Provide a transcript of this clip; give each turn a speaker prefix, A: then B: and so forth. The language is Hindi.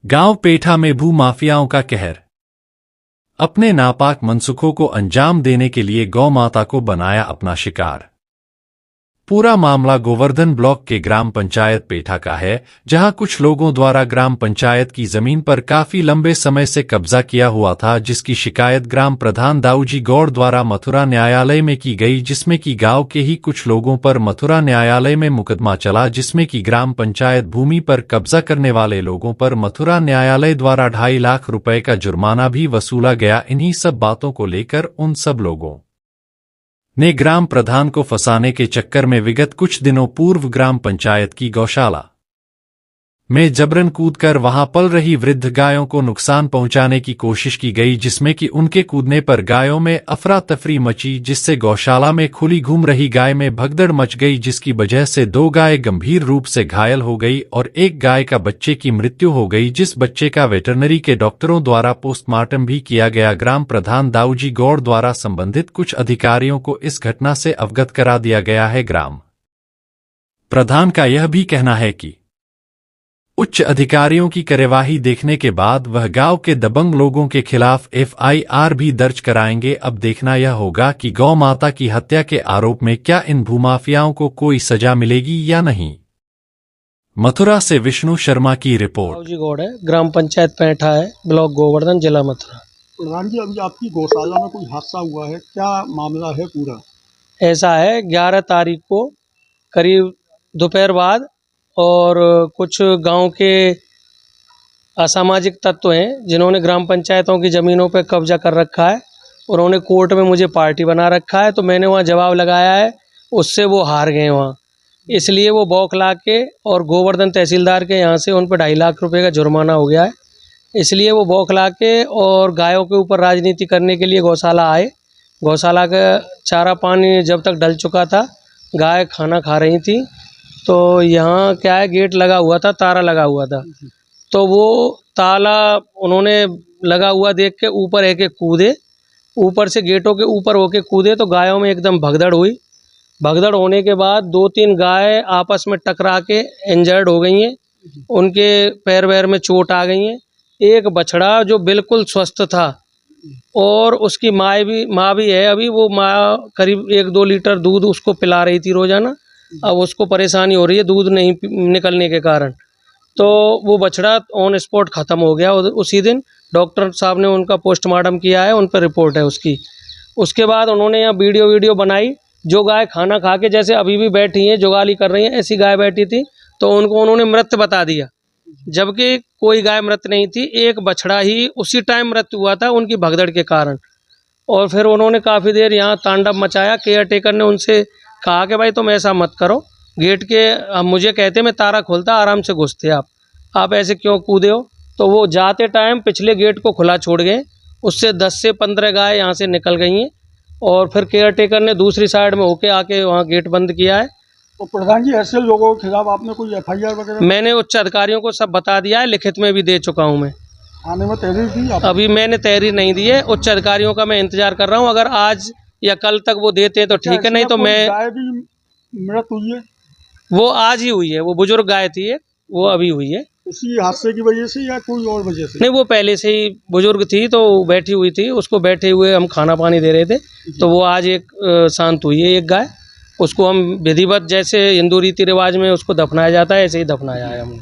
A: गांव पेठा में भू माफियाओं का कहर। अपने नापाक मनसुखों को अंजाम देने के लिए गौ माता को बनाया अपना शिकार। पूरा मामला गोवर्धन ब्लॉक के ग्राम पंचायत पेठा का है, जहां कुछ लोगों द्वारा ग्राम पंचायत की जमीन पर काफी लंबे समय से कब्जा किया हुआ था, जिसकी शिकायत ग्राम प्रधान दाऊजी गौड़ द्वारा मथुरा न्यायालय में की गई, जिसमें कि गांव के ही कुछ लोगों पर मथुरा न्यायालय में मुकदमा चला, जिसमें कि ग्राम पंचायत भूमि पर कब्जा करने वाले लोगों पर मथुरा न्यायालय द्वारा 2.5 लाख रुपए का जुर्माना भी वसूला गया। इन्हीं सब बातों को लेकर उन सब लोगों ने ग्राम प्रधान को फंसाने के चक्कर में विगत कुछ दिनों पूर्व ग्राम पंचायत की गौशाला में जबरन कूदकर वहां पल रही वृद्ध गायों को नुकसान पहुंचाने की कोशिश की गई, जिसमें कि उनके कूदने पर गायों में अफरा तफरी मची, जिससे गौशाला में खुली घूम रही गाय में भगदड़ मच गई, जिसकी वजह से 2 गाय गंभीर रूप से घायल हो गई और एक गाय का बच्चे की मृत्यु हो गई, जिस बच्चे का वेटरनरी के डॉक्टरों द्वारा पोस्टमार्टम भी किया गया। ग्राम प्रधान दाऊजी गौड़ द्वारा संबंधित कुछ अधिकारियों को इस घटना से अवगत करा दिया गया है। ग्राम प्रधान का यह भी कहना है कि उच्च अधिकारियों की कार्यवाही देखने के बाद वह गांव के दबंग लोगों के खिलाफ FIR भी दर्ज कराएंगे। अब देखना यह होगा कि गौ माता की हत्या के आरोप में क्या इन भूमाफियाओं को कोई सजा मिलेगी या नहीं। मथुरा से विष्णु शर्मा की रिपोर्ट।
B: दाऊजी गौड़ है, ग्राम पंचायत पेठा है, ब्लॉक गोवर्धन, जिला मथुरा।
C: प्रधान जी, अभी आपकी गौशाला में कोई हादसा हुआ है, क्या मामला है पूरा?
B: ऐसा है, 11 तारीख को करीब दोपहर बाद और कुछ गांव के असामाजिक तत्व हैं जिन्होंने ग्राम पंचायतों की ज़मीनों पर कब्जा कर रखा है, उन्होंने कोर्ट में मुझे पार्टी बना रखा है, तो मैंने वहां जवाब लगाया है, उससे वो हार गए वहां। इसलिए वो बौखला के और गोवर्धन तहसीलदार के यहाँ से उन पर 2.5 लाख रुपए का जुर्माना हो गया है। इसलिए वो बौखला के और गायों के ऊपर राजनीति करने के लिए गौशाला आए। गौशाला का चारा पानी जब तक डल चुका था, गाय खाना खा रही थी, तो यहाँ क्या है, गेट लगा हुआ था, ताला लगा हुआ था, तो वो ताला उन्होंने लगा हुआ देख के ऊपर है के कूदे, ऊपर से गेटों के ऊपर होके कूदे, तो गायों में एकदम भगदड़ हुई। भगदड़ होने के बाद 2-3 गाय आपस में टकरा के इंजर्ड हो गई हैं, उनके पैर वैर में चोट आ गई है। एक बछड़ा जो बिल्कुल स्वस्थ था और उसकी माँ भी है, अभी वो माँ करीब 1-2 लीटर दूध उसको पिला रही थी रोजाना। अब उसको परेशानी हो रही है दूध नहीं निकलने के कारण, तो वो बछड़ा ऑन स्पॉट ख़त्म हो गया। उसी दिन डॉक्टर साहब ने उनका पोस्टमार्टम किया है, उन पर रिपोर्ट है उसकी। उसके बाद उन्होंने यहाँ वीडियो बनाई, जो गाय खाना खा के जैसे अभी भी बैठी हैं, जुगाली कर रही हैं, ऐसी गाय बैठी थी, तो उनको उन्होंने मृत बता दिया, जबकि कोई गाय मृत नहीं थी। एक बछड़ा ही उसी टाइम मृत्यु हुआ था उनकी भगदड़ के कारण। और फिर उन्होंने काफ़ी देर यहाँ तांडव मचाया। केयर टेकर ने उनसे कहा कि भाई तुम ऐसा मत करो, गेट के मुझे कहते मैं ताला खोलता, आराम से घुसते आप ऐसे क्यों कूदे हो। तो वो जाते टाइम पिछले गेट को खुला छोड़ गए, उससे 10 से 15 गाय यहाँ से निकल गई हैं, और फिर केयर टेकर ने दूसरी साइड में होके आके वहाँ गेट बंद किया है।
C: तो प्रधान जी, ऐसे लोगों के खिलाफ आपने कोई FIR वगैरह?
B: मैंने उच्च अधिकारियों को सब बता दिया है, लिखित में भी दे चुका हूँ मैं।
C: थाने में तहरीर दी आपने?
B: अभी मैंने तहरीर नहीं दी है, उच्च अधिकारियों का मैं इंतजार कर रहा हूँ। अगर आज या कल तक वो देते हैं तो ठीक है, नहीं तो मैं।
C: गाय भी मृत हुई है?
B: वो आज ही हुई है, वो बुजुर्ग गाय थी एक, वो अभी हुई है।
C: उसी हादसे की वजह से या कोई और वजह से?
B: नहीं, वो पहले से ही बुजुर्ग थी, तो बैठी हुई थी, उसको बैठे हुए हम खाना पानी दे रहे थे, तो वो आज एक शांत हुई है एक गाय। उसको हम विधिवत जैसे हिंदू रीति रिवाज में उसको दफनाया जाता है, ऐसे ही दफनाया है हमने।